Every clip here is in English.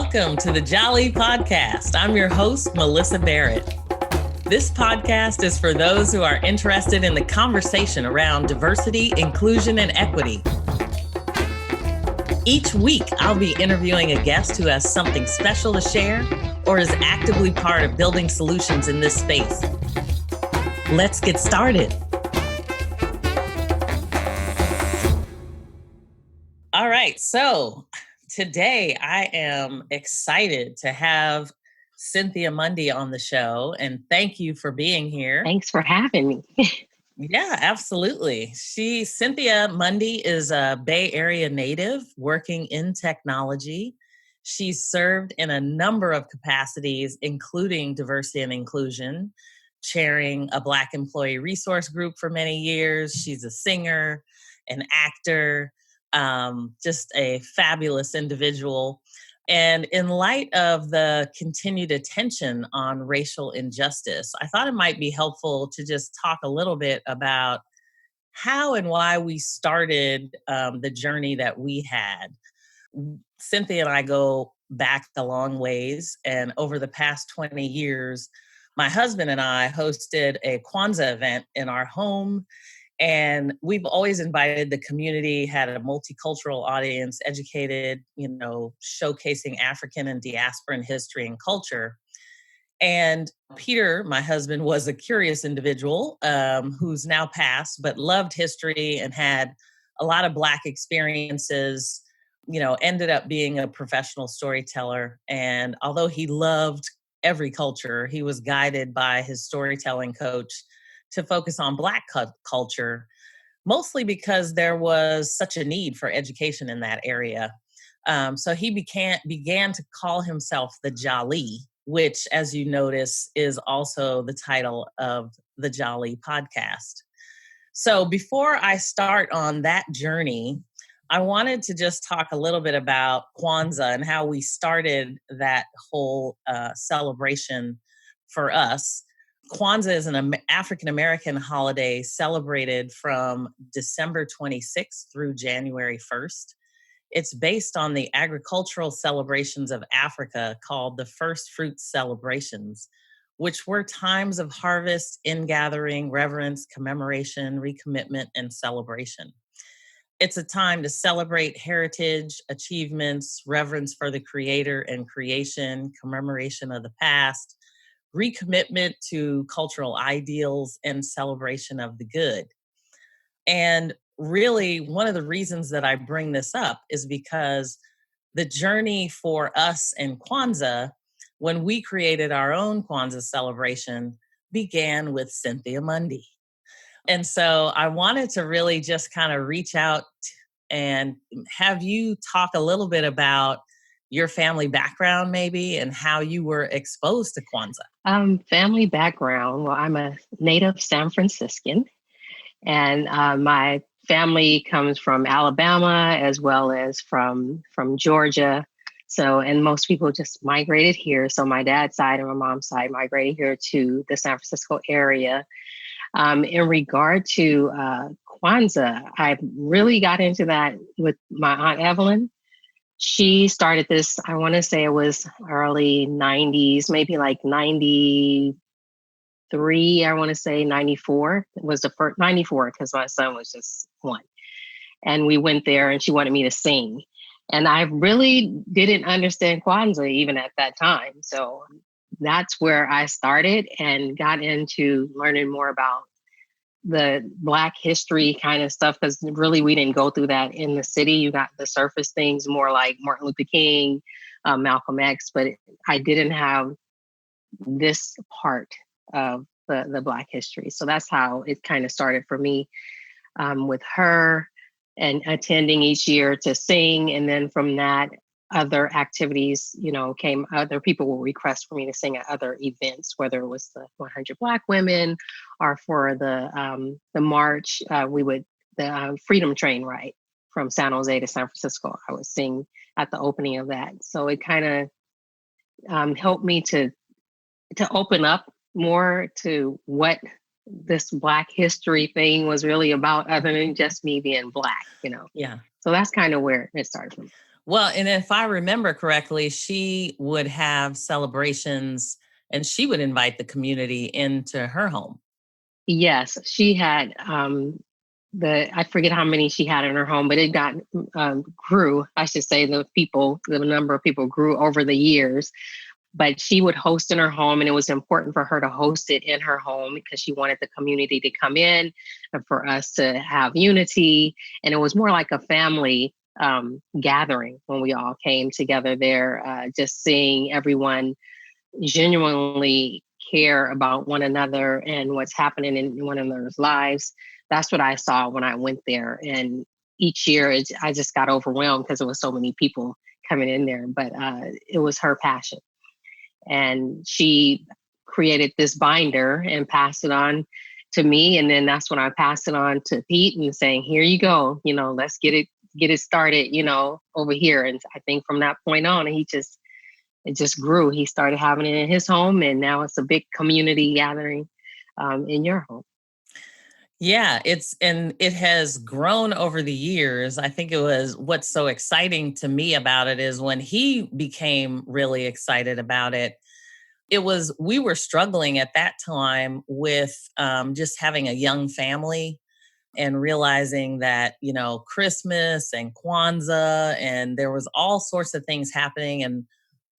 Welcome to the Jali podcast. I'm your host, Melyssa Barrett. This podcast is for those who are interested in the conversation around diversity, inclusion, and equity. Each week, I'll be interviewing a guest who has something special to share or is actively part of building solutions in this space. Let's get started. All right, so today I am excited to have Cynthia Mundy on the show, and thank you for being here. Thanks for having me. Yeah, absolutely. Cynthia Mundy is a Bay Area native working in technology. She's served in a number of capacities, including diversity and inclusion, chairing a Black employee resource group for many years. She's a singer, an actor, just a fabulous individual. And in light of the continued attention on racial injustice, I thought it might be helpful to just talk a little bit about how and why we started the journey that we had. Cynthia and I go back a long ways, and over the past 20 years, my husband and I hosted a Kwanzaa event in our home. And we've always invited the community, had a multicultural audience, educated, showcasing African and diasporan history and culture. And Peter, my husband, was a curious individual who's now passed, but loved history and had a lot of Black experiences, ended up being a professional storyteller. And although he loved every culture, he was guided by his storytelling coach to focus on Black culture, mostly because there was such a need for education in that area. So he began to call himself the Jali, which, as you notice, is also the title of the Jali podcast. So before I start on that journey, I wanted to just talk a little bit about Kwanzaa and how we started that whole celebration for us. Kwanzaa is an African-American holiday celebrated from December 26th through January 1st. It's based on the agricultural celebrations of Africa called the First Fruits Celebrations, which were times of harvest, ingathering, reverence, commemoration, recommitment, and celebration. It's a time to celebrate heritage, achievements, reverence for the Creator and creation, commemoration of the past, recommitment to cultural ideals, and celebration of the good. And really, one of the reasons that I bring this up is because the journey for us in Kwanzaa, when we created our own Kwanzaa celebration, began with Cynthia Mundy. And so I wanted to really just kind of reach out and have you talk a little bit about your family background maybe and how you were exposed to Kwanzaa. Family background. Well, I'm a native San Franciscan, and my family comes from Alabama as well as from Georgia. So, and most people just migrated here. So my dad's side and my mom's side migrated here to the San Francisco area. In regard to Kwanzaa, I really got into that with my Aunt Evelyn. She started this, I want to say it was early 90s, maybe like 93, I want to say 94. It was the first 94 because my son was just one. And we went there and she wanted me to sing. And I really didn't understand Kwanzaa even at that time. So that's where I started and got into learning more about the Black history kind of stuff, because really we didn't go through that in the city. You got the surface things more like Martin Luther King, Malcolm X, but I didn't have this part of the Black history. So that's how it kind of started for me with her and attending each year to sing. And then from that, other activities, came, other people will request for me to sing at other events, whether it was the 100 Black women or for the march, the Freedom Train ride from San Jose to San Francisco. I would sing at the opening of that. So it kind of helped me to open up more to what this Black history thing was really about, other than just me being Black, Yeah. So that's kind of where it started from. Well, and if I remember correctly, she would have celebrations and she would invite the community into her home. Yes, she had I forget how many she had in her home, but it got grew. I should say the number of people grew over the years. But she would host in her home, and it was important for her to host it in her home because she wanted the community to come in and for us to have unity. And it was more like a family gathering when we all came together there, just seeing everyone genuinely care about one another and what's happening in one another's lives. That's what I saw when I went there. And each year I just got overwhelmed because there was so many people coming in there, but it was her passion. And she created this binder and passed it on to me. And then that's when I passed it on to Pete and saying, here you go, let's get it started, over here. And I think from that point on, it just grew. He started having it in his home, and now it's a big community gathering in your home. Yeah, and it has grown over the years. I think it was what's so exciting to me about it is when he became really excited about it. We were struggling at that time with just having a young family and realizing that, Christmas and Kwanzaa and there was all sorts of things happening. And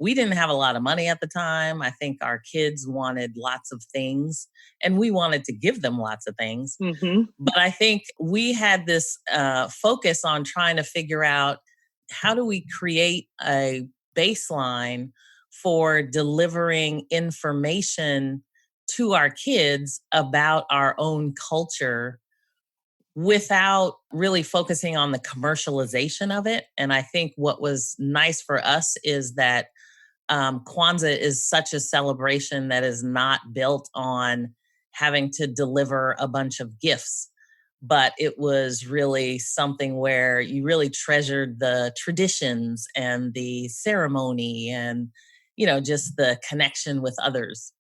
we didn't have a lot of money at the time. I think our kids wanted lots of things and we wanted to give them lots of things. Mm-hmm. But I think we had this focus on trying to figure out how do we create a baseline for delivering information to our kids about our own culture without really focusing on the commercialization of it. And I think what was nice for us is that Kwanzaa is such a celebration that is not built on having to deliver a bunch of gifts, but it was really something where you really treasured the traditions and the ceremony and, just the connection with others.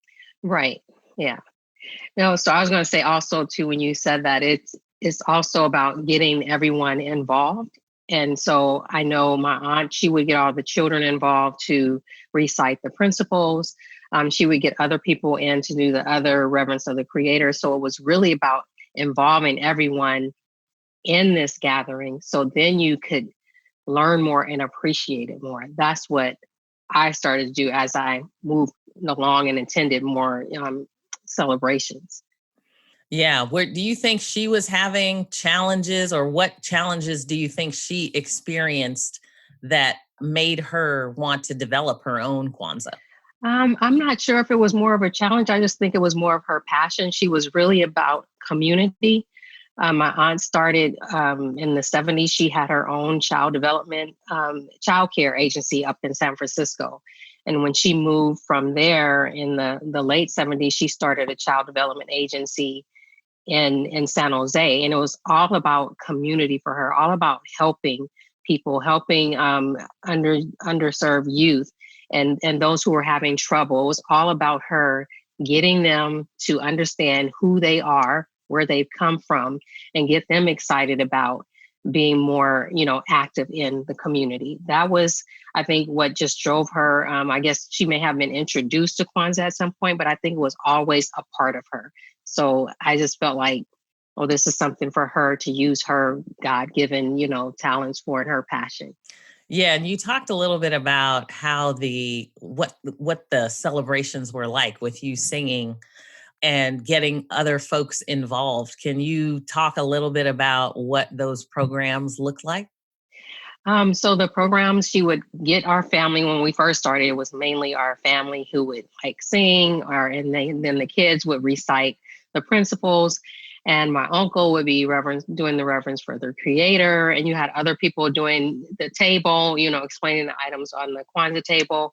Right. Yeah. No, so I was going to say also too, when you said that it's also about getting everyone involved. And so I know my aunt, she would get all the children involved to recite the principles. She would get other people in to do the other reverence of the creator. So it was really about involving everyone in this gathering. So then you could learn more and appreciate it more. That's what I started to do as I moved along and attended more celebrations. Yeah. Where do you think she was having challenges, or what challenges do you think she experienced that made her want to develop her own Kwanzaa? I'm not sure if it was more of a challenge. I just think it was more of her passion. She was really about community. My aunt started in the 70s. She had her own child development, child care agency up in San Francisco. And when she moved from there in the late 70s, she started a child development agency in San Jose. And it was all about community for her, all about helping people, helping underserved youth and those who were having trouble. It was all about her getting them to understand who they are, where they've come from, and get them excited about being more, active in the community. That was, I think, what just drove her. I guess she may have been introduced to Kwanzaa at some point, but I think it was always a part of her. So I just felt like, oh, this is something for her to use her God-given, talents for and her passion. Yeah, and you talked a little bit about how what the celebrations were like with you singing and getting other folks involved. Can you talk a little bit about what those programs look like? So the programs, she would get our family when we first started. It was mainly our family who would like sing, then the kids would recite the principles, and my uncle would be doing the reverence for the creator, and you had other people doing the table, explaining the items on the Kwanzaa table.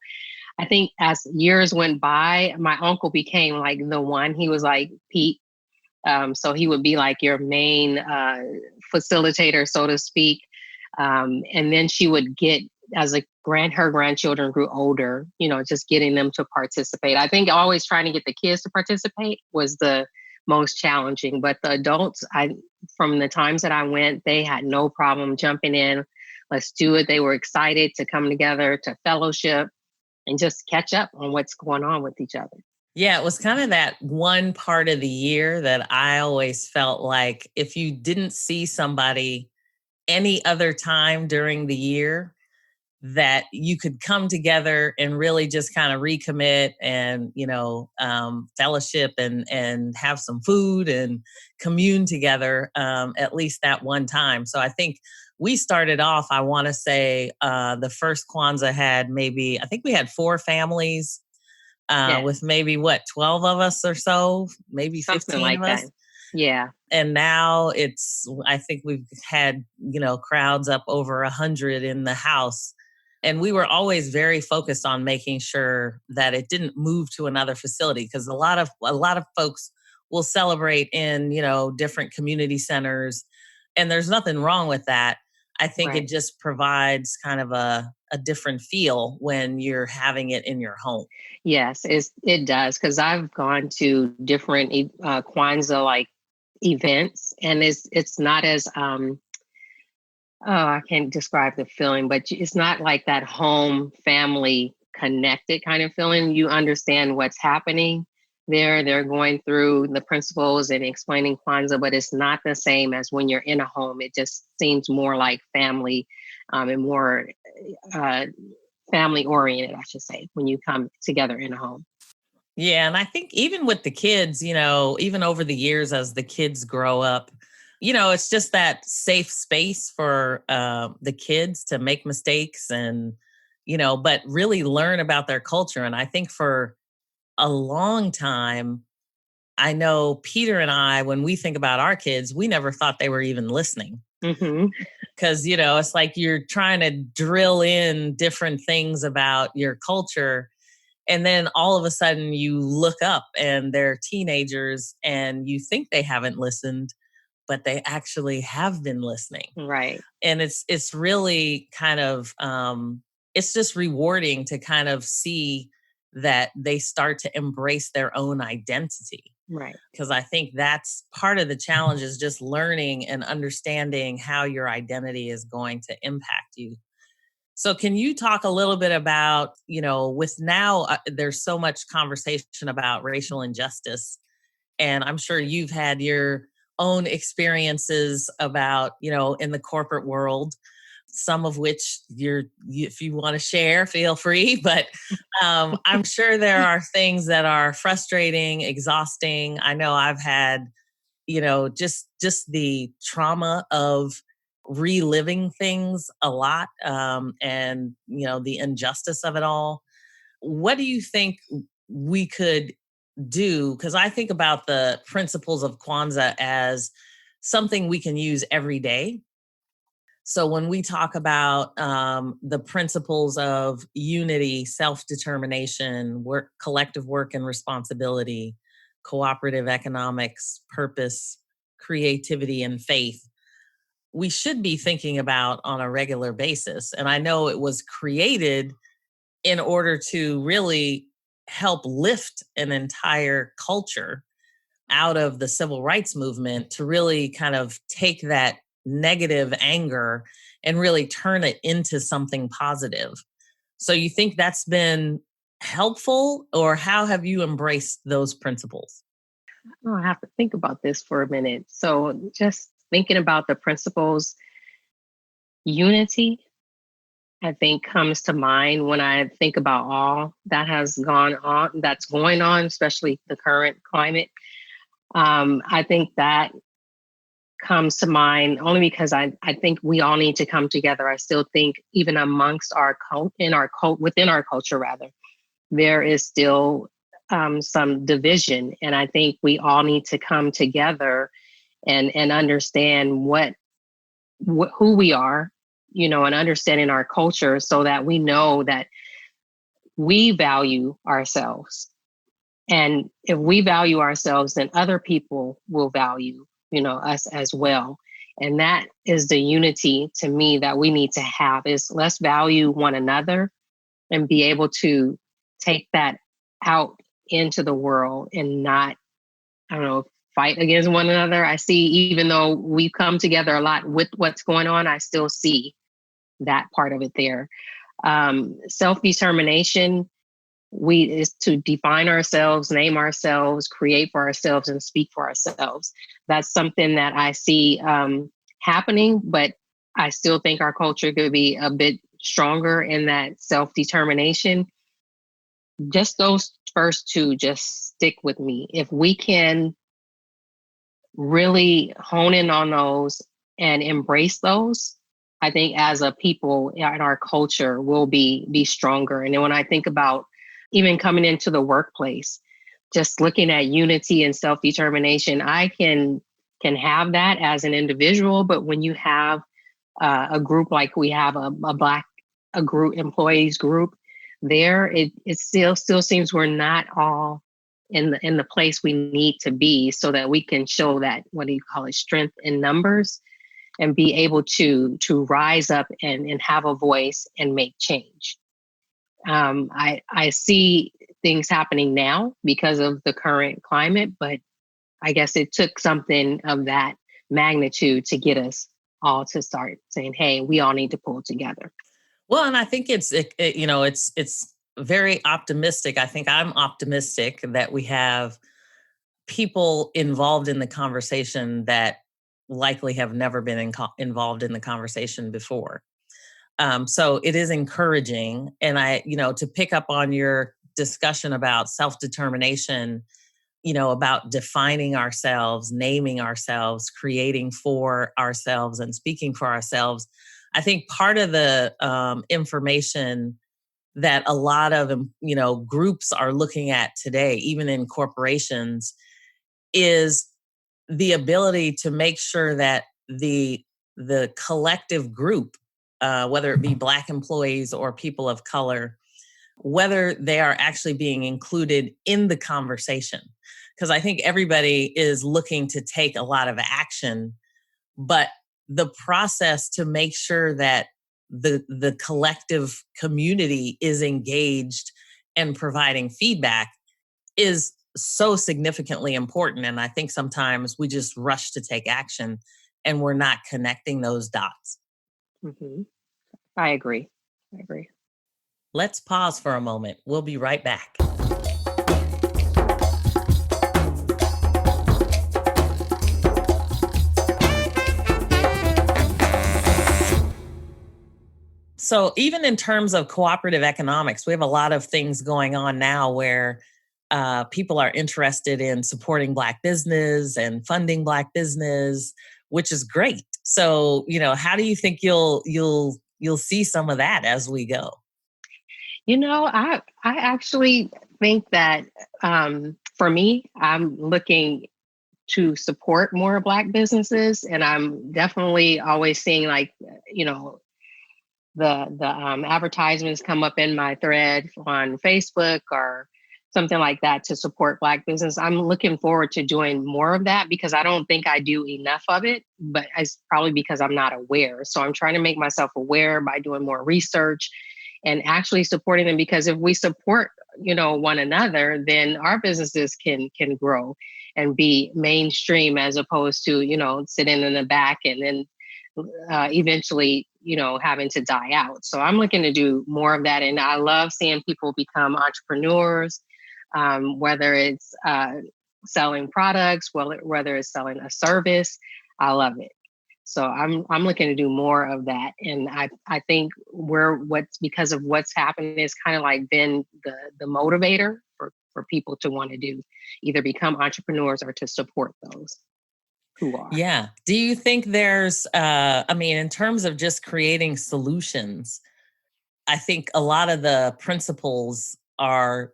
I think as years went by, my uncle became like the one. He was like Pete, so he would be like your main facilitator, so to speak. And then she would get, as her grandchildren grew older, just getting them to participate. I think always trying to get the kids to participate was the most challenging. But the adults, from the times that I went, they had no problem jumping in let's do it. They were excited to come together to fellowship and just catch up on what's going on with each other. Yeah, it was kind of that one part of the year that I always felt like if you didn't see somebody any other time during the year, that you could come together and really just kind of recommit and fellowship and have some food and commune together at least that one time. So I think we started off, I want to say the first Kwanzaa had maybe, I think we had 4 families with Yes, maybe 12 of us or so, maybe something 15 of like that. us. Yeah, And now I think we've had, crowds up over 100 in the house. And we were always very focused on making sure that it didn't move to another facility, because a lot of folks will celebrate in, different community centers. And there's nothing wrong with that. I think it right. just provides kind of a different feel when you're having it in your home. Yes, it does, because I've gone to different Kwanzaa like events, and it's not as oh, I can't describe the feeling, but it's not like that home family connected kind of feeling. You understand what's happening there. They're going through the principles and explaining Kwanzaa, but it's not the same as when you're in a home. It just seems more like family, and more uh, family oriented, I should say, when you come together in a home. Yeah, and I think even with the kids, even over the years as the kids grow up, it's just that safe space for the kids to make mistakes and, but really learn about their culture. And I think for a long time, I know Peter and I, when we think about our kids, we never thought they were even listening. Hmm. Because, it's like you're trying to drill in different things about your culture. And then all of a sudden you look up and they're teenagers and you think they haven't listened, but they actually have been listening. Right, And it's really kind of it's just rewarding to kind of see that they start to embrace their own identity, right. because I think that's part of the challenge, is just learning and understanding how your identity is going to impact you. So can you talk a little bit about, with now there's so much conversation about racial injustice, and I'm sure you've had your own experiences about, in the corporate world, some of which if you want to share, feel free. But I'm sure there are things that are frustrating, exhausting. I know I've had, just the trauma of reliving things a lot, and the injustice of it all. What do you think we could do? Because I think about the principles of Kwanzaa as something we can use every day. So when we talk about the principles of unity, self-determination, work, collective work and responsibility, cooperative economics, purpose, creativity, and faith, we should be thinking about on a regular basis. And I know it was created in order to really help lift an entire culture out of the civil rights movement, to really kind of take that negative anger and really turn it into something positive. So you think that's been helpful, or how have you embraced those principles? Oh, I have to think about this for a minute. So, just thinking about the principles, unity, I think comes to mind when I think about all that has gone on, that's going on, especially the current climate. I think that comes to mind only because I think we all need to come together. I still think even amongst our cult, within our culture rather, there is still some division, and I think we all need to come together and understand who we are, and understanding our culture, so that we know that we value ourselves. And if we value ourselves, then other people will value, us as well. And that is the unity to me that we need to have, is let's value one another and be able to take that out into the world and not, I don't know, fight against one another. I see, even though we come together a lot with what's going on, I still see that part of it there. Self-determination, is to define ourselves, name ourselves, create for ourselves, and speak for ourselves. That's something that I see happening, but I still think our culture could be a bit stronger in that self-determination. Just those first two just stick with me. If we can really hone in on those and embrace those, I think as a people in our culture will be stronger. And then when I think about even coming into the workplace, just looking at unity and self-determination, I can have that as an individual, but when you have a group like we have a group employees group there, it still seems we're not all in the place we need to be, so that we can show that, what do you call it, strength in numbers, and be able to rise up and have a voice and make change. I see things happening now because of the current climate, but I guess it took something of that magnitude to get us all to start saying, "Hey, we all need to pull together." Well, and I think it's very optimistic. I think I'm optimistic that we have people involved in the conversation that likely have never been involved in the conversation before. So it is encouraging. And to pick up on your discussion about self determination, about defining ourselves, naming ourselves, creating for ourselves, and speaking for ourselves. I think part of the information that a lot of groups are looking at today, even in corporations, is the ability to make sure that the collective group, whether it be Black employees or people of color, whether they are actually being included in the conversation. Because I think everybody is looking to take a lot of action, but the process to make sure that the collective community is engaged and providing feedback is so significantly important. And I think sometimes we just rush to take action and we're not connecting those dots. Hmm. I agree. I agree. Let's pause for a moment. We'll be right back. So, even in terms of cooperative economics, we have a lot of things going on now where people are interested in supporting Black business and funding Black business, which is great. So, how do you think you'll see some of that as we go? I actually think that for me, I'm looking to support more Black businesses, and I'm definitely always seeing, like, you know the advertisements come up in my thread on Facebook or something like that to support Black business. I'm looking forward to doing more of that because I don't think I do enough of it, but it's probably because I'm not aware. So I'm trying to make myself aware by doing more research and actually supporting them, because if we support, one another, then our businesses can grow and be mainstream, as opposed to, sitting in the back and then eventually, having to die out. So I'm looking to do more of that. And I love seeing people become entrepreneurs, whether it's selling products, whether it's selling a service. I love it. So I'm looking to do more of that. And I think what's because of what's happened is kind of like been the motivator for people to want to do, either become entrepreneurs or to support those who are. Yeah. Do you think in terms of just creating solutions, I think a lot of the principles are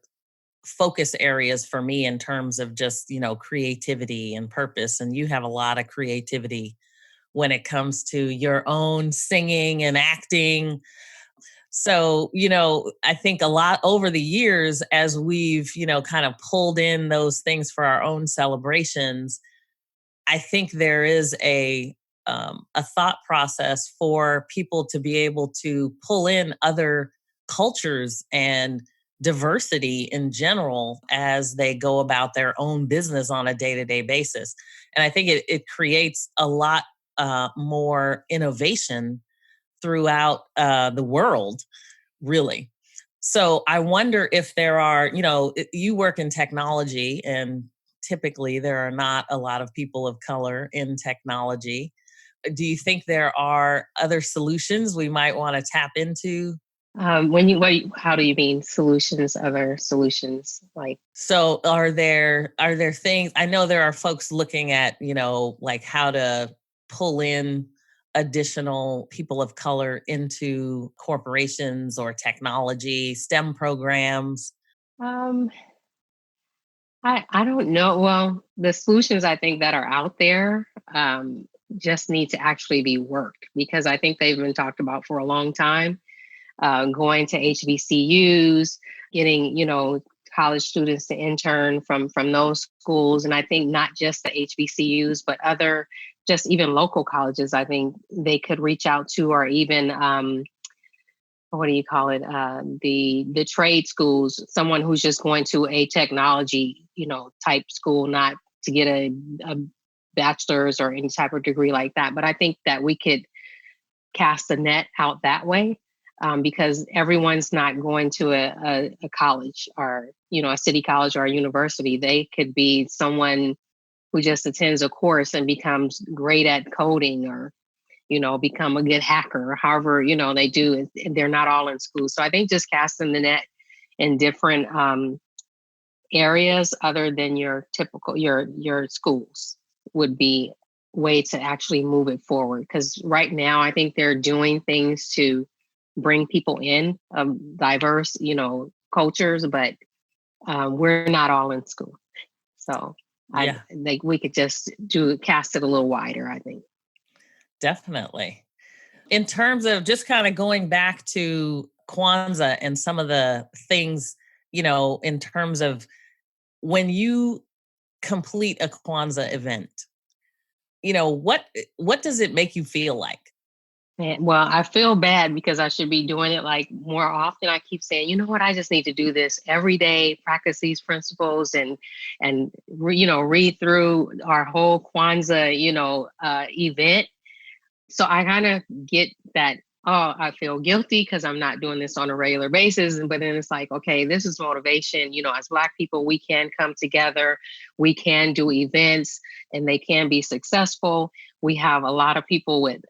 focus areas for me in terms of just, creativity and purpose. And you have a lot of creativity when it comes to your own singing and acting. So, I think a lot over the years, as we've, kind of pulled in those things for our own celebrations, I think there is a thought process for people to be able to pull in other cultures and diversity in general as they go about their own business on a day-to-day basis. And I think it creates a lot more innovation throughout the world, really. So I wonder if there are, you work in technology, and typically there are not a lot of people of color in technology. Do you think there are other solutions we might want to tap into? How do you mean solutions? Other solutions, like? So are there things, I know there are folks looking at, like how to pull in additional people of color into corporations or technology, STEM programs. Um, I don't know. Well, the solutions I think that are out there just need to actually be worked, because I think they've been talked about for a long time. Going to HBCUs, getting college students to intern from those schools, and I think not just the HBCUs, but other, just even local colleges. I think they could reach out to, or even what do you call it? The trade schools. Someone who's just going to a technology type school, not to get a bachelor's or any type of degree like that. But I think that we could cast the net out that way, because everyone's not going to a college, or a city college or a university. They could be someone who just attends a course and becomes great at coding, or become a good hacker, or however they do. They're not all in school. So I think just casting the net in different areas other than your typical your schools would be way to actually move it forward. Because right now, I think they're doing things to bring people in of diverse, cultures, but we're not all in school. So I Yeah, think we could just cast it a little wider, I think. definitely. In terms of just kind of going back to Kwanzaa and some of the things, in terms of when you complete a Kwanzaa event, what does it make you feel like? Well, I feel bad because I should be doing it like more often. I keep saying, you know what, I just need to do this every day, practice these principles, and read through our whole Kwanzaa, event. So I kind of get that, oh, I feel guilty because I'm not doing this on a regular basis. But then it's like, okay, this is motivation. As Black people, we can come together, we can do events, and they can be successful. We have a lot of people with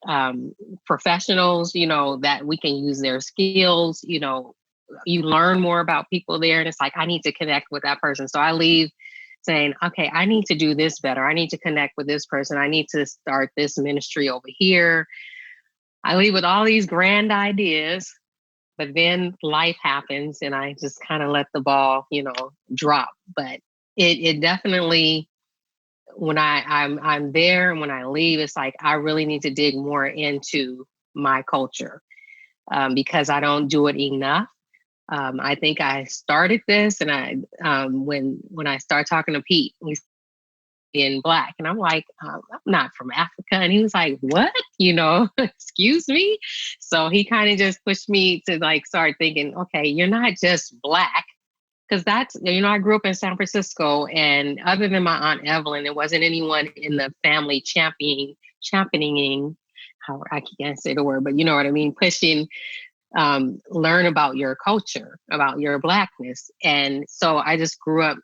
professionals, that we can use their skills. You learn more about people there, and it's like, I need to connect with that person. So I leave saying, okay, I need to do this better. I need to connect with this person. I need to start this ministry over here. I leave with all these grand ideas, but then life happens and I just kind of let the ball, drop. But it definitely, when I'm there and when I leave, it's like I really need to dig more into my culture, because I don't do it enough. I think I started this, and when I started talking to Pete, he's being Black, and I'm like, I'm not from Africa, and he was like, what? Excuse me. So he kind of just pushed me to like start thinking, okay, you're not just Black, because that's I grew up in San Francisco, and other than my aunt Evelyn, there wasn't anyone in the family championing. How I can't say the word, but you know what I mean, pushing learn about your culture, about your Blackness. And so I just grew up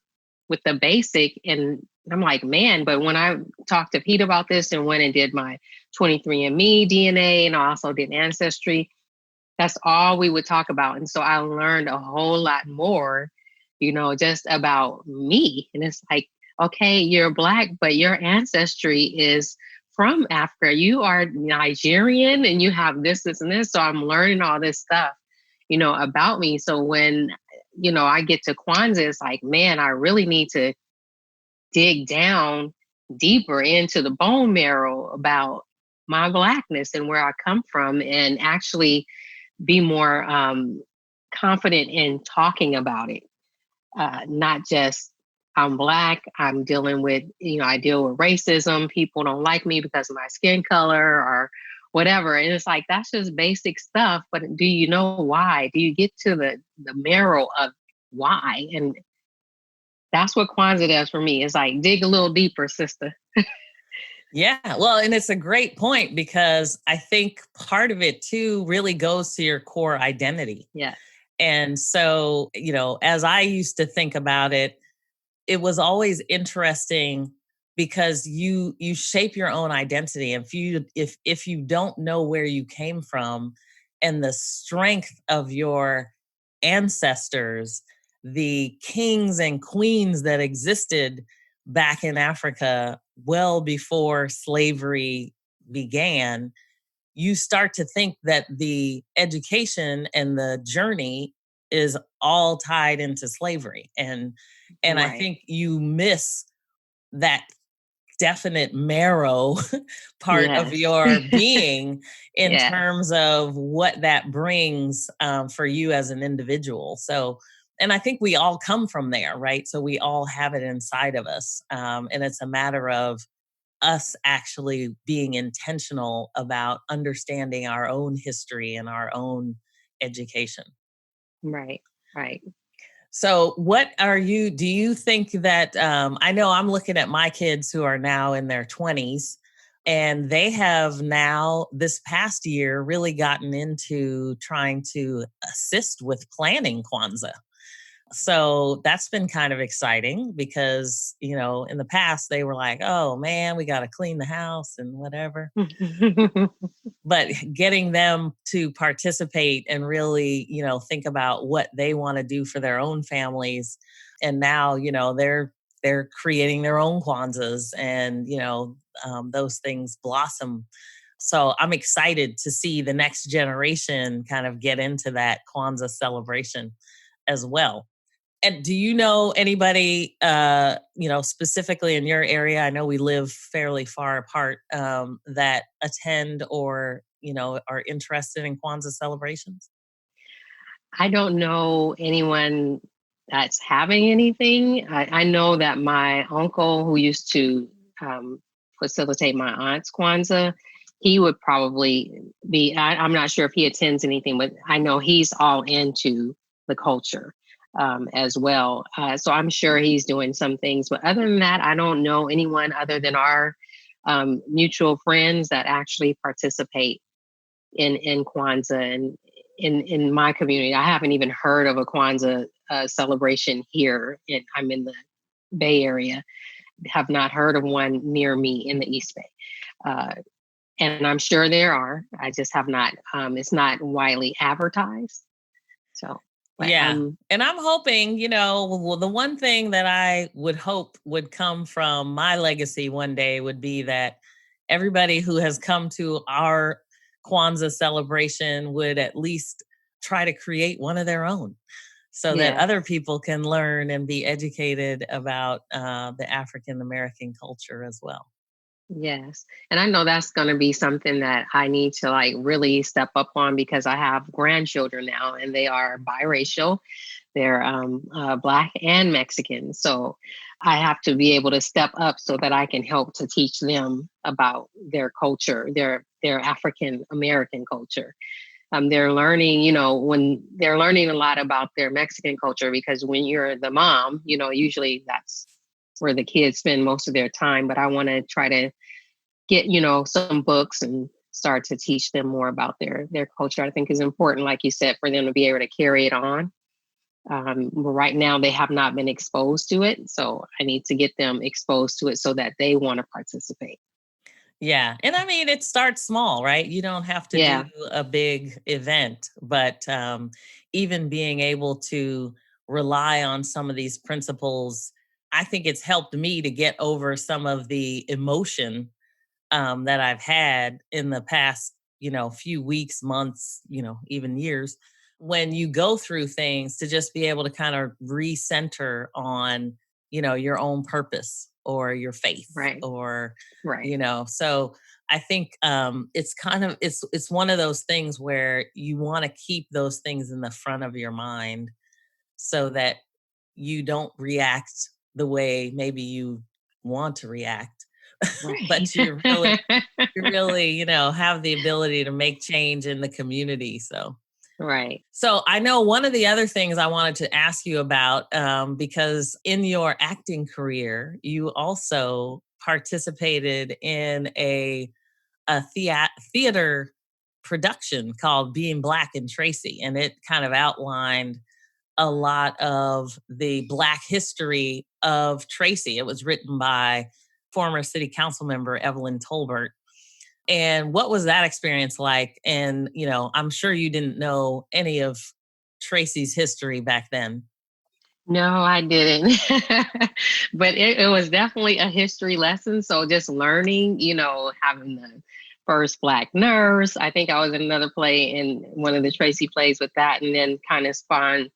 with the basic. And I'm like, man, but when I talked to Pete about this and went and did my 23andMe DNA, and I also did Ancestry, that's all we would talk about. And so I learned a whole lot more, just about me. And it's like, okay, you're Black, but your ancestry is from Africa. You are Nigerian, and you have this, this, and this. So I'm learning all this stuff, about me. So when, I get to Kwanzaa, it's like, man, I really need to dig down deeper into the bone marrow about my Blackness and where I come from, and actually be more confident in talking about it. Not just, I'm Black, I'm dealing with, I deal with racism. People don't like me because of my skin color or whatever. And it's like, that's just basic stuff. But do you know why? Do you get to the marrow of why? And that's what Kwanzaa does for me. It's like, dig a little deeper, sister. Yeah, well, and it's a great point because I think part of it too really goes to your core identity. Yeah. And so, as I used to think about it, it was always interesting because you shape your own identity. If you don't know where you came from and the strength of your ancestors, the kings and queens that existed back in Africa well before slavery began, you start to think that the education and the journey is all tied into slavery. And I Right. think you miss that definite marrow part of Yes. your being in Yes. terms of what that brings for you as an individual. So, and I think we all come from there, right? So we all have it inside of us. And it's a matter of us actually being intentional about understanding our own history and our own education. Right. Right. So, do you think that, I know I'm looking at my kids who are now in their 20s, and they have now, this past year, really gotten into trying to assist with planning Kwanzaa. So that's been kind of exciting because, in the past they were like, oh man, we got to clean the house and whatever. But getting them to participate and really, think about what they want to do for their own families. And now, they're creating their own Kwanzaas and, those things blossom. So I'm excited to see the next generation kind of get into that Kwanzaa celebration as well. And do you know anybody, specifically in your area? I know we live fairly far apart, that attend or, are interested in Kwanzaa celebrations? I don't know anyone that's having anything. I know that my uncle, who used to um, facilitate my aunt's Kwanzaa, he would probably be. I'm not sure if he attends anything, but I know he's all into the culture as well. So I'm sure he's doing some things. But other than that, I don't know anyone other than our mutual friends that actually participate in Kwanzaa and in my community. I haven't even heard of a Kwanzaa celebration here. I'm in the Bay Area. Have not heard of one near me in the East Bay. Uh, and I'm sure there are. I just have not. It's not widely advertised. So, but Yeah. And I'm hoping, well, the one thing that I would hope would come from my legacy one day would be that everybody who has come to our Kwanzaa celebration would at least try to create one of their own so that yeah. other people can learn and be educated about the African American culture as well. Yes. And I know that's going to be something that I need to like really step up on because I have grandchildren now and they are biracial. They're Black and Mexican. So I have to be able to step up so that I can help to teach them about their culture, their African American culture. They're learning, when they're learning a lot about their Mexican culture, because when you're the mom, usually that's where the kids spend most of their time. But I want to try to get, some books and start to teach them more about their culture. I think is important, like you said, for them to be able to carry it on. Right now, they have not been exposed to it. So I need to get them exposed to it so that they want to participate. Yeah. And I mean, it starts small, right? You don't have to do Yeah. a big event, but even being able to rely on some of these principles, I think it's helped me to get over some of the emotion that I've had in the past, few weeks, months, even years. When you go through things, to just be able to kind of recenter on, your own purpose or your faith Right. or, Right. so I think it's kind of it's one of those things where you want to keep those things in the front of your mind so that you don't react the way maybe you want to react, Right. but you really, have the ability to make change in the community. Right. So I know one of the other things I wanted to ask you about, because in your acting career, you also participated in a theater production called Being Black in Tracy, and it kind of outlined a lot of the Black history of Tracy. It was written by former city council member Evelyn Tolbert. And what was that experience like? And, I'm sure you didn't know any of Tracy's history back then. No, I didn't. But it was definitely a history lesson. So just learning, having the first Black nurse. I think I was in another play in one of the Tracy plays with that, and then kind of spawned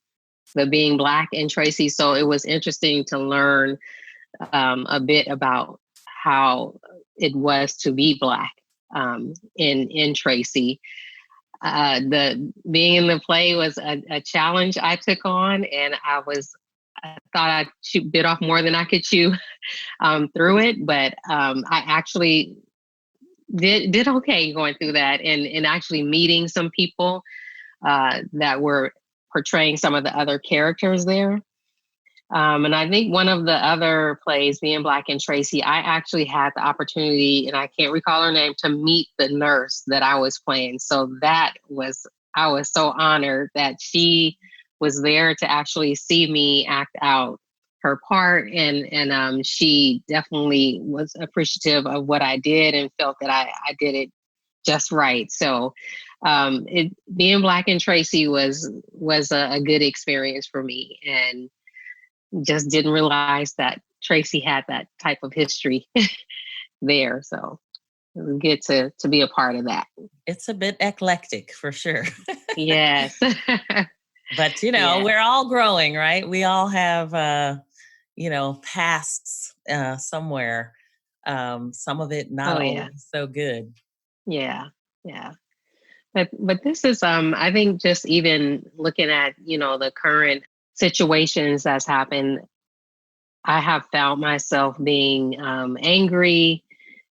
the Being Black in Tracy. So it was interesting to learn a bit about how it was to be Black in Tracy. The being in the play was a challenge I took on, and I thought I bit off more than I could chew through it, but I actually did okay going through that, and actually meeting some people that were portraying some of the other characters there. And I think one of the other plays, Being Black in Tracy, I actually had the opportunity, and I can't recall her name, to meet the nurse that I was playing. So I was so honored that she was there to actually see me act out her part. And she definitely was appreciative of what I did and felt that I did it just right. So Being Black in Tracy was a good experience for me, and just didn't realize that Tracy had that type of history there. So it was good to be a part of that. It's a bit eclectic for sure. Yes. But, Yeah. we're all growing, right? We all have, pasts somewhere. Some of it not Oh yeah. always so good. Yeah. Yeah. But this is I think just even looking at, the current situations that's happened, I have found myself being angry,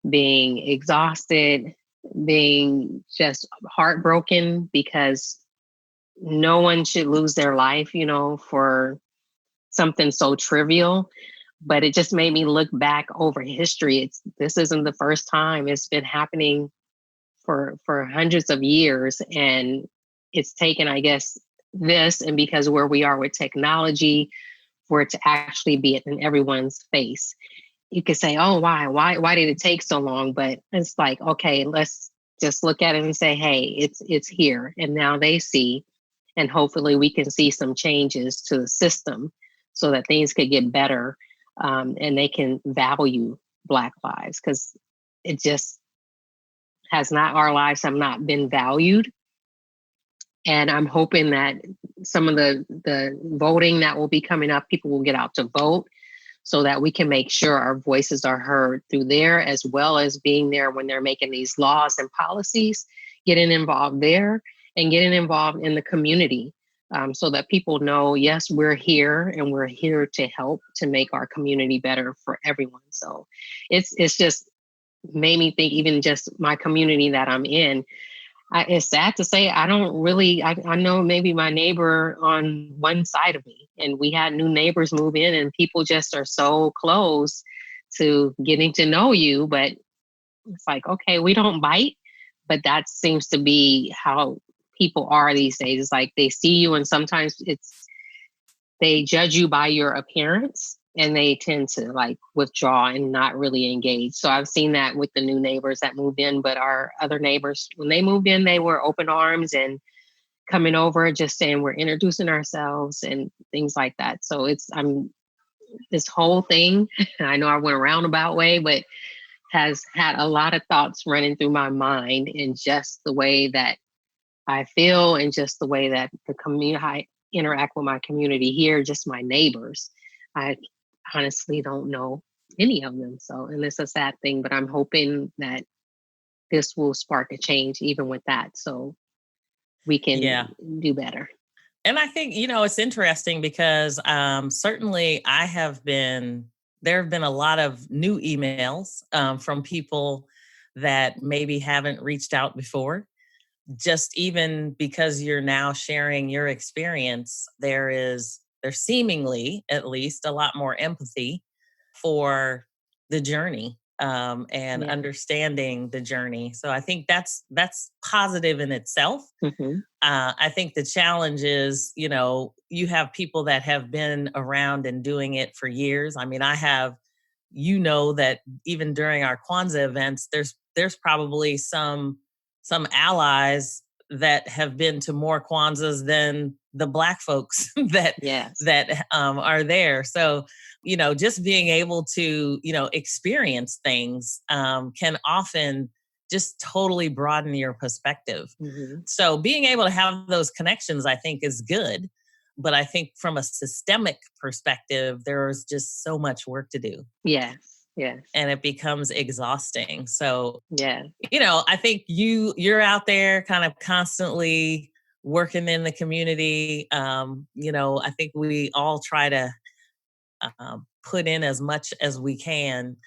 being exhausted, being just heartbroken, because no one should lose their life, for something so trivial. But it just made me look back over history. This isn't the first time. It's been happening for hundreds of years, and it's taken, I guess, this, and because where we are with technology, for it to actually be in everyone's face. You could say, "Oh, why did it take so long?" But it's like, okay, let's just look at it and say, "Hey, it's here," and now they see, and hopefully we can see some changes to the system so that things could get better, and they can value Black lives, because it just our lives have not been valued. And I'm hoping that some of the voting that will be coming up, people will get out to vote so that we can make sure our voices are heard through there, as well as being there when they're making these laws and policies, getting involved there and getting involved in the community, so that people know, yes, we're here and we're here to help to make our community better for everyone. So it's just made me think, even just my community that I'm in, it's sad to say, I don't really, I know maybe my neighbor on one side of me, and we had new neighbors move in, and people just are so close to getting to know you. But it's like, okay, we don't bite, but that seems to be how people are these days. It's like they see you, and sometimes they judge you by your appearance, and they tend to like withdraw and not really engage. So I've seen that with the new neighbors that moved in, but our other neighbors, when they moved in, they were open arms and coming over, just saying we're introducing ourselves and things like that. So I'm this whole thing, I know I went a roundabout way, but has had a lot of thoughts running through my mind, in just the way that I feel, and just the way that the community, I interact with my community here, just my neighbors. I honestly don't know any of them. So, and it's a sad thing, but I'm hoping that this will spark a change even with that, so we can Yeah. do better. And I think, it's interesting because certainly there have been a lot of new emails from people that maybe haven't reached out before. Just even because you're now sharing your experience, there's seemingly, at least, a lot more empathy for the journey and Yeah. understanding the journey. So I think that's positive in itself. Hmm. I think the challenge is, you have people that have been around and doing it for years. I mean, I have, that even during our Kwanzaa events, there's probably some allies that have been to more Kwanzaas than the Black folks that Yes. that are there. So, just being able to, experience things can often just totally broaden your perspective. Hmm. So being able to have those connections, I think, is good. But I think from a systemic perspective, there's just so much work to do Yes. Yes. and it becomes exhausting. So, Yeah. I think you're out there kind of constantly working in the community. I think we all try to put in as much as we can.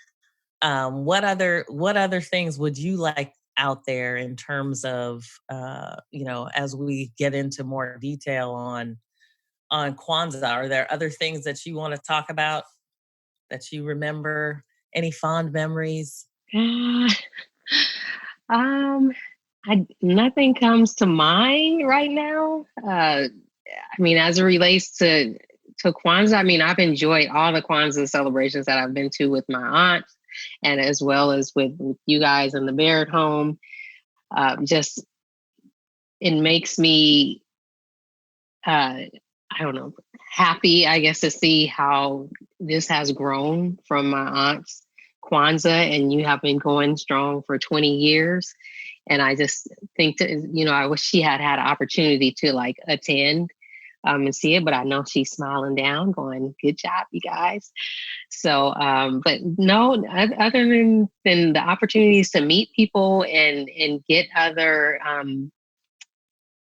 What other things would you like out there in terms of as we get into more detail on Kwanzaa? Are there other things that you want to talk about that you remember? Any fond memories? um, nothing comes to mind right now. I mean, as it relates to Kwanzaa, I mean, I've enjoyed all the Kwanzaa celebrations that I've been to with my aunt, and as well as with you guys in the Barrett home. Just it makes me, I don't know, happy, I guess, to see how this has grown from my aunt's Kwanzaa, and you have been going strong for 20 years. And I just think that, I wish she had had an opportunity to like attend and see it, but I know she's smiling down, going, "Good job, you guys." So, but no, other than the opportunities to meet people and get other,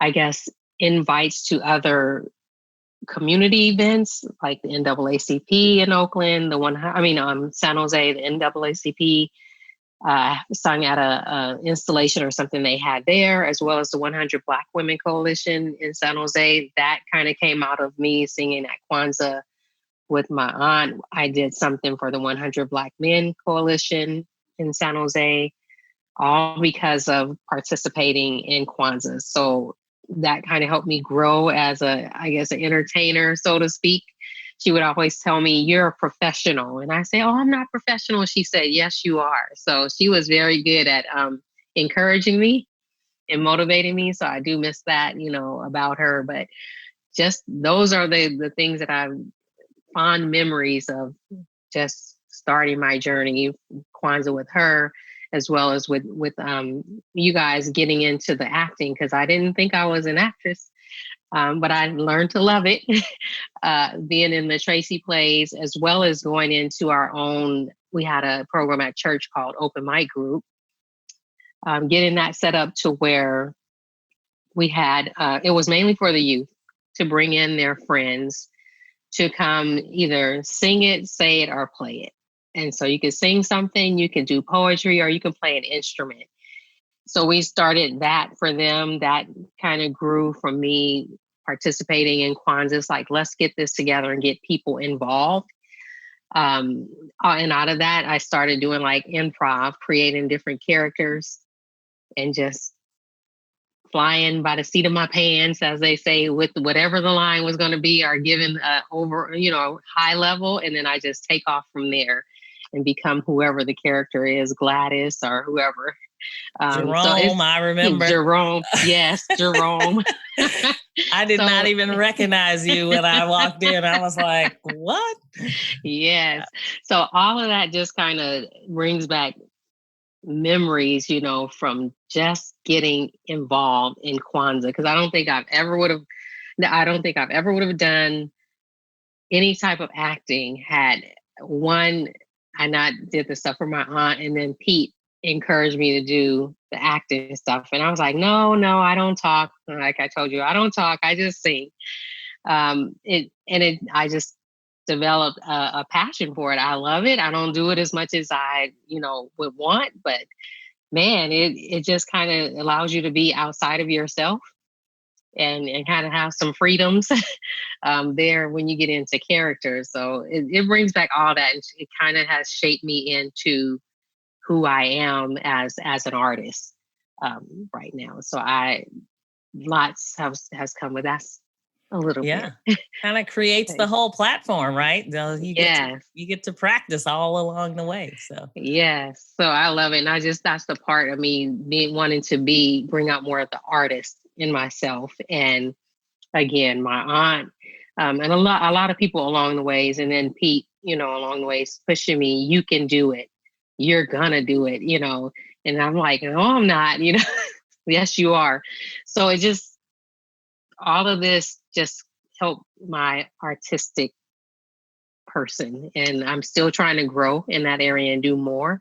I guess, invites to other community events like the NAACP in Oakland, San Jose, the NAACP sung at a installation or something they had there, as well as the 100 Black Women Coalition in San Jose. That kind of came out of me singing at Kwanzaa with my aunt. I did something for the 100 Black Men Coalition in San Jose, all because of participating in Kwanzaa. So that kind of helped me grow as I guess, an entertainer, so to speak. She would always tell me, "You're a professional." And I say, "Oh, I'm not professional." She said, "Yes, you are." So she was very good at encouraging me and motivating me. So I do miss that, about her. But just those are the things that I've fond memories of, just starting my journey Kwanzaa with her, as well as with you guys getting into the acting, because I didn't think I was an actress, but I learned to love it. Being in the Tracy plays, as well as going into our own. We had a program at church called Open Mic Group. Getting that set up to where we had it was mainly for the youth to bring in their friends to come either sing it, say it, or play it. And so you could sing something, you could do poetry, or you can play an instrument. So we started that for them. That kind of grew from me participating in Kwanzaa. It's like, let's get this together and get people involved. And out of that, I started doing like improv, creating different characters and just flying by the seat of my pants, as they say, with whatever the line was going to be, or given over, high level. And then I just take off from there and become whoever the character is, Gladys or whoever. So Jerome, it's I remember. Jerome. Yes, Jerome. I did not So even recognize you when I walked in. I was like, what? yes. So all of that just kind of brings back memories, from just getting involved in Kwanzaa. Because I don't think I've ever would have done any type of acting had one, I not did the stuff for my aunt, and then Pete encouraged me to do the acting stuff. And I was like, no, I don't talk. Like I told you, I don't talk. I just sing. I just developed a passion for it. I love it. I don't do it as much as I, would want, but man, it just kind of allows you to be outside of yourself and kind of have some freedoms there when you get into character. So it brings back all that. And it kind of has shaped me into who I am as an artist right now. So lots has come with that a little Yeah. bit. Kind of creates the whole platform, right? Yes. You get to practice all along the way. So Yes. So I love it. And that's the part of me wanting to bring out more of the artist in myself. And again, my aunt, and a lot of people along the ways, and then Pete, along the ways pushing me, you can do it. You're gonna do it, and I'm like, no, I'm not, yes, you are. So it just, all of this just helped my artistic person. And I'm still trying to grow in that area and do more.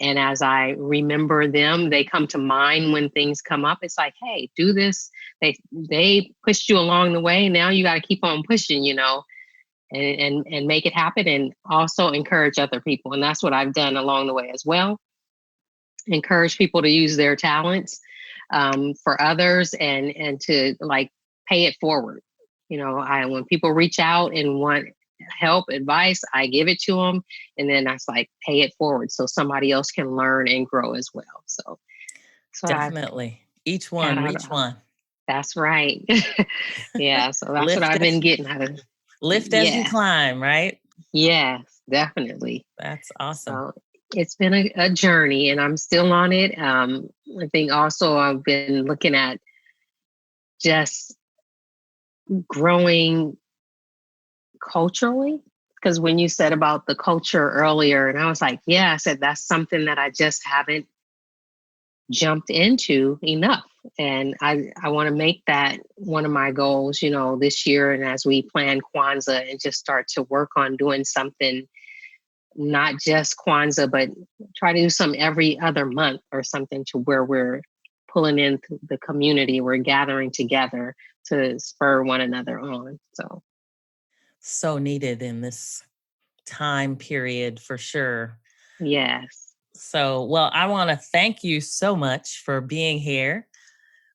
And as I remember them, they come to mind when things come up. It's like, hey, do this. They pushed you along the way. Now you got to keep on pushing, and make it happen, and also encourage other people. And that's what I've done along the way as well. Encourage people to use their talents for others, and to like pay it forward. When people reach out and want help, advice, I give it to them, and then that's like pay it forward so somebody else can learn and grow as well. So definitely, each one reach one. That's right. Yeah, so that's Lift what I've been getting out of. Lift as you climb, right? Yes, definitely. That's awesome. So it's been a journey, and I'm still on it. I think also I've been looking at just growing culturally, because when you said about the culture earlier, and I was like, yeah, I said that's something that I just haven't jumped into enough. And I want to make that one of my goals, this year. And as we plan Kwanzaa, and just start to work on doing something, not just Kwanzaa, but try to do some every other month or something, to where we're pulling in the community, we're gathering together to spur one another on. So needed in this time period for sure. Yes. So, well, I want to thank you so much for being here.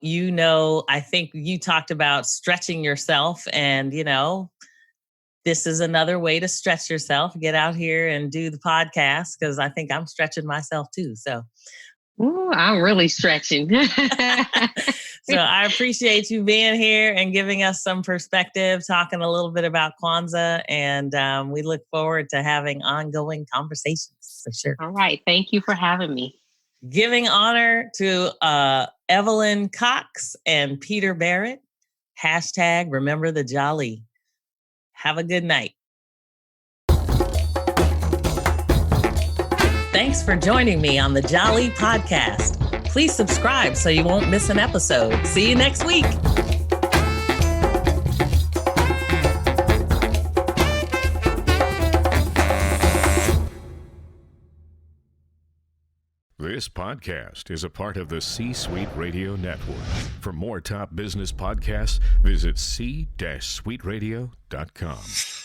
I think you talked about stretching yourself, and, this is another way to stretch yourself. Get out here and do the podcast, because I think I'm stretching myself too. So, ooh, I'm really stretching. So I appreciate you being here and giving us some perspective, talking a little bit about Kwanzaa, and we look forward to having ongoing conversations for sure. All right. Thank you for having me. Giving honor to Evelyn Cox and Peter Barrett. # remember the Jali. Have a good night. Thanks for joining me on the Jali podcast. Please subscribe so you won't miss an episode. See you next week. This podcast is a part of the C-Suite Radio Network. For more top business podcasts, visit c-suiteradio.com.